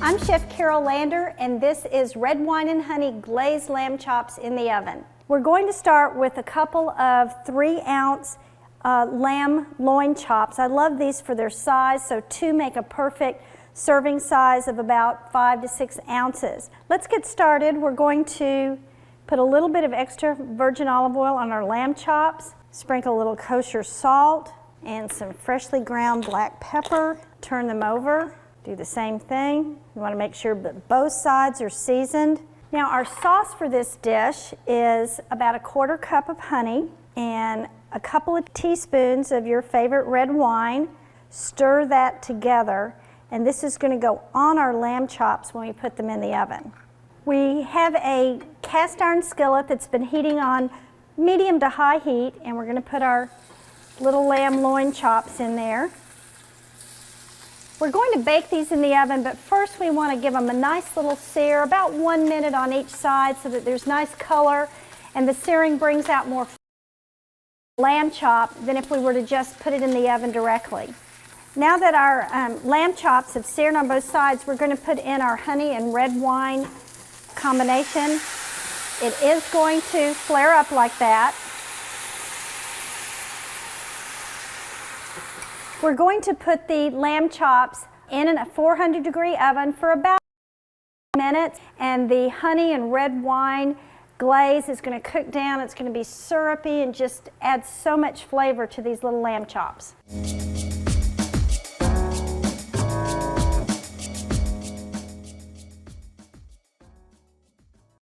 I'm Chef Carol Lander, and this is red wine and honey glazed lamb chops in the oven. We're going to start with a couple of 3-ounce lamb loin chops. I love these for their size, so 2 make a perfect serving size of about 5 to 6 ounces. Let's get started. We're going to put a little bit of extra virgin olive oil on our lamb chops, sprinkle a little kosher salt, and some freshly ground black pepper. Turn them over. Do the same thing. You want to make sure that both sides are seasoned. Now our sauce for this dish is about 1/4 cup of honey and a couple of teaspoons of your favorite red wine. Stir that together, and this is going to go on our lamb chops when we put them in the oven. We have a cast iron skillet that's been heating on medium to high heat, and we're going to put our little lamb loin chops in there. We're going to bake these in the oven, but first we want to give them a nice little sear, about 1 minute on each side, so that there's nice color, and the searing brings out more lamb chop than if we were to just put it in the oven directly. Now that our lamb chops have seared on both sides, we're going to put in our honey and red wine combination. It is going to flare up like that. We're going to put the lamb chops in a 400-degree oven for about 5 minutes, and the honey and red wine glaze is going to cook down. It's going to be syrupy and just add so much flavor to these little lamb chops.